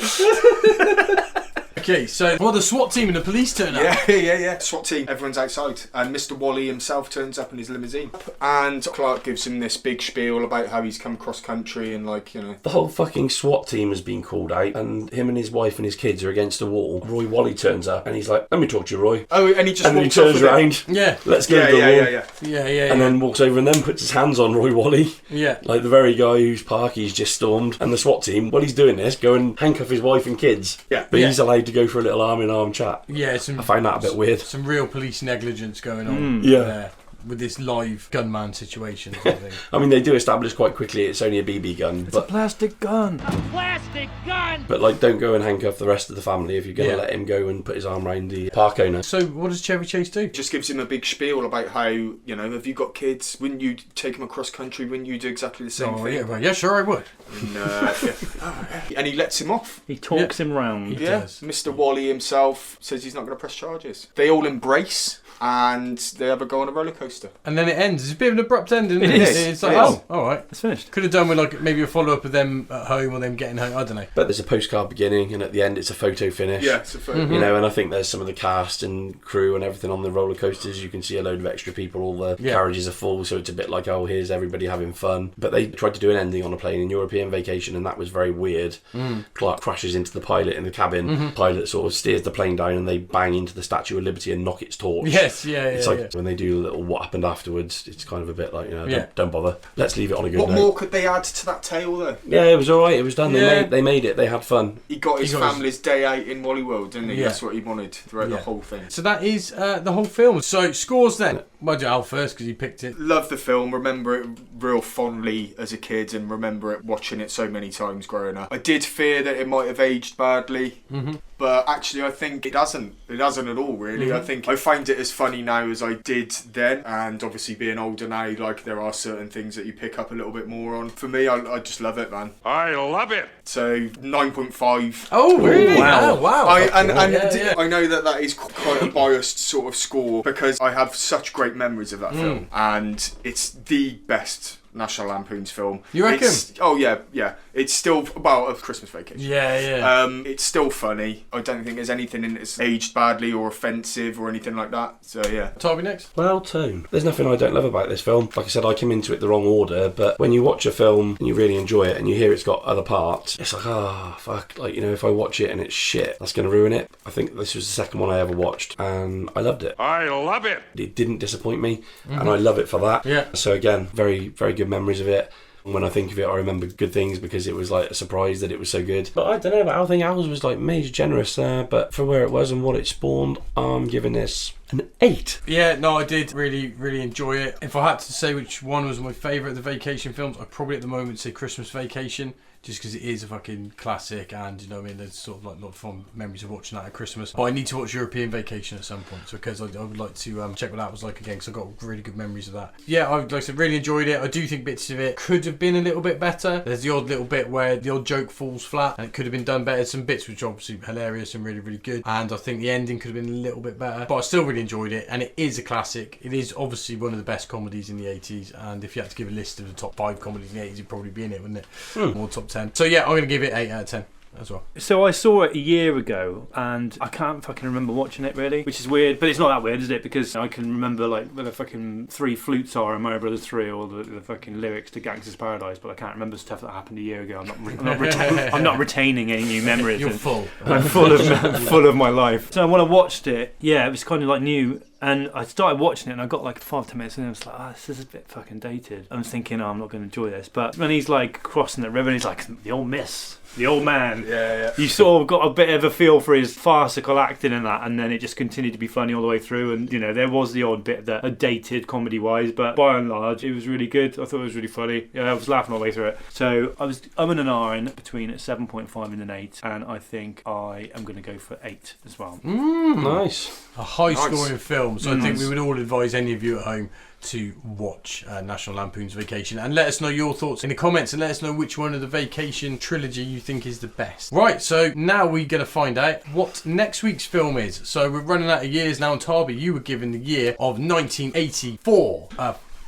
Okay, so the SWAT team and the police turn up. Yeah. SWAT team, everyone's outside, and Mr. Wally himself turns up in his limousine. And Clark gives him this big spiel about how he's come cross country and, like, The whole fucking SWAT team has been called out, and him and his wife and his kids are against a wall. Roy Wally turns up, and he's like, "Let me talk to you, Roy." Oh, and he just And then he walks off turns with it. around. Yeah. Let's go to the wall. Yeah. And then walks over and then puts his hands on Roy Wally. Yeah. Like the very guy whose park he's just stormed. And the SWAT team, while he's doing this, go and handcuff his wife and kids. Yeah. But Yeah. he's allowed to go for a little arm-in-arm chat. Yeah, I find that a bit weird. Some real police negligence going on. Yeah. there with this live gunman situation. Sort of thing. I mean, they do establish quite quickly it's only a BB gun. It's a plastic gun. Plastic gun! But like, don't go and handcuff the rest of the family if you're going to Yeah. let him go and put his arm around the park owner. So, what does Chevy Chase do? Just gives him a big spiel about how, have you got kids? Wouldn't you take them across country? Wouldn't you do exactly the same thing? Yeah, right. Yeah, sure, I would. And he lets him off. He talks him round. He does. Mr. Wally himself says he's not going to press charges. They all embrace and they have a go on a roller coaster. And then it ends. It's a bit of an abrupt ending. It Isn't is. It's like, It is. oh, all right. It's finished. Could have done with like maybe a follow-up of them at home or them getting home. I don't know. But there's a postcard beginning, and at the end it's a photo finish. Yeah, it's a photo. And I think there's some of the cast and crew and everything on the roller coasters. You can see a load of extra people. All the carriages are full, so it's a bit like, oh, here's everybody having fun. But they tried to do an ending on a plane in European Vacation, and that was very weird. Clark crashes into the pilot in the cabin. Pilot sort of steers the plane down, and they bang into the Statue of Liberty and knock its torch. Yes. Yes, yeah, It's yeah, like yeah. when they do a little what happened afterwards, it's kind of a bit like, you know, Yeah. don't bother. Let's leave it on a good What note. more could they add to that tale though? Yeah, it was alright, it was done. Yeah. They made it, they had fun. He got his He got his- family's day out in Wally World, didn't he? Yeah. That's what he wanted throughout Yeah. the whole thing. So that is the whole film. So scores then. Well, do Al first because you picked it. Love the film, remember it real fondly as a kid and remember it watching it so many times growing up. I did fear that it might have aged badly, but actually I think it hasn't. It hasn't at all really. I think I find it as funny now as I did then, and obviously being older now, like there are certain things that you pick up a little bit more on. For me, I just love it, man. I love it. So 9.5. Oh, really? Wow. Oh, wow. I know that is quite a biased sort of score because I have such great memories of that film, and it's the best National Lampoon's film. You reckon? Oh yeah. It's still about a Christmas Vacation. Yeah. It's still funny. I don't think there's anything in it that's aged badly or offensive or anything like that. So yeah. Toby next. Well, Tone. There's nothing I don't love about this film. Like I said, I came into it the wrong order, but when you watch a film and you really enjoy it and you hear it's got other parts, it's like, fuck. Like, you know, if I watch it and it's shit, that's going to ruin it. I think this was the second one I ever watched and I loved it. I love it. It didn't disappoint me and I love it for that. Yeah. So again, very, very good memories of it. When I think of it, I remember good things because it was like a surprise that it was so good. But I don't know, but I think ours was like major generous there. But for where it was and what it spawned, I'm giving this an 8. Yeah, no, I did really enjoy it. If I had to say which one was my favourite of the vacation films, I'd probably at the moment say Christmas Vacation. Just because it is a fucking classic, and you know what I mean, there's sort of like a lot of fond memories of watching that at Christmas. But I need to watch European Vacation at some point, so because I would like to check what that was like again, because I got really good memories of that. Yeah, I like I said, really enjoyed it. I do think bits of it could have been a little bit better. There's the odd little bit where the odd joke falls flat, and it could have been done better. Some bits which are obviously hilarious and really good, and I think the ending could have been a little bit better. But I still really enjoyed it, and it is a classic. It is obviously one of the best comedies in the 80s, and if you had to give a list of the top 5 comedies in the 80s, it'd probably be in it, wouldn't it? Or top 10. So yeah, I'm going to give it 8 out of 10 as well. So I saw it a year ago and I can't fucking remember watching it really, which is weird, but it's not that weird, is it? Because I can remember like where the fucking 3 flutes are in Mario Brothers 3 or the fucking lyrics to Gangster's Paradise, but I can't remember stuff that happened a year ago. I'm not retaining any new memories. You're full. I'm full of my life. So when I watched it, yeah, it was kind of like new. And I started watching it and I got like 5-10 minutes and I was like, this is a bit fucking dated. I'm thinking, I'm not going to enjoy this. But when he's like crossing the river and he's like, the old miss, the old man. Yeah. You sort of got a bit of a feel for his farcical acting in that, and then it just continued to be funny all the way through. And, you know, there was the odd bit that had dated comedy-wise, but by and large, it was really good. I thought it was really funny. Yeah, I was laughing all the way through it. So I was and an ahhing between a 7.5 and an 8, and I think I am going to go for 8 as well. Nice. A high-scoring film, so I think we would all advise any of you at home to watch National Lampoon's Vacation, and let us know your thoughts in the comments, and let us know which one of the Vacation trilogy you think is the best. Right, so now we're going to find out what next week's film is. So we're running out of years now, and Tarby, you were given the year of 1984.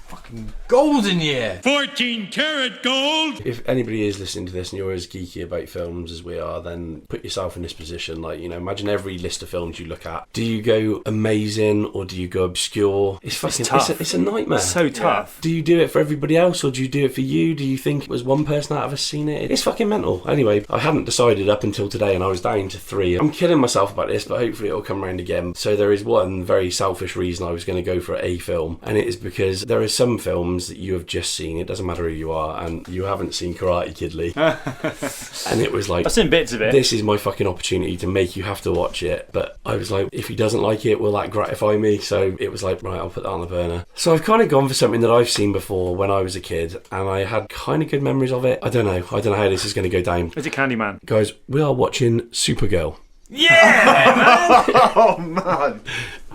Fucking golden year. 14 karat gold. If anybody is listening to this and you're as geeky about films as we are, then put yourself in this position. Like, you know, imagine every list of films you look at. Do you go amazing or do you go obscure? It's fucking tough. It's a nightmare. It's so tough. Do you do it for everybody else or do you do it for you? Do you think it was one person out of us seen it? It's fucking mental. Anyway, I hadn't decided up until today and I was down to 3. I'm kidding myself about this, but hopefully it'll come around again. So there is one very selfish reason I was going to go for a film, and it is because there is some films that you have just seen, it doesn't matter who you are, and you haven't seen Karate Kid Lee. And it was like, I've seen bits of it. This is my fucking opportunity to make you have to watch it. But I was like, if he doesn't like it, will that gratify me? So it was like, right, I'll put that on the burner. So I've kind of gone for something that I've seen before when I was a kid, and I had kind of good memories of it. I don't know how this is going to go down. Is it Candyman? Guys, we are watching Supergirl. Yeah, man! Oh man.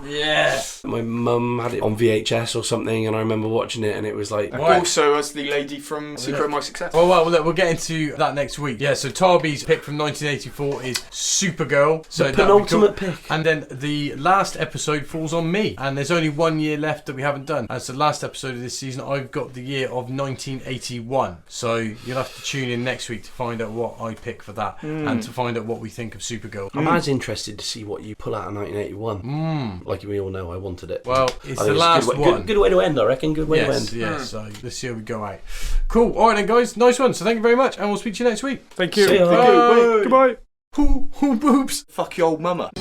Yeah. My mum had it on VHS or something, and I remember watching it, and it was like... Also, as the lady from Secret of My Success. Well, we'll get into that next week. Yeah, so Tarby's pick from 1984 is Supergirl. So the penultimate pick. And then the last episode falls on me, and there's only 1 year left that we haven't done. And so the last episode of this season, I've got the year of 1981. So you'll have to tune in next week to find out what I pick for that, and to find out what we think of Supergirl. I'm as interested to see what you pull out of 1981. Like we all know, I wanted it. Well, it's the last one. Good way to end, I reckon. Good way to end. Yes, so let's see how we go out. Cool. All right then, guys. Nice one. So thank you very much, and we'll speak to you next week. Thank you. See ya. Thank you. Goodbye. Who boobs? Fuck your old mama.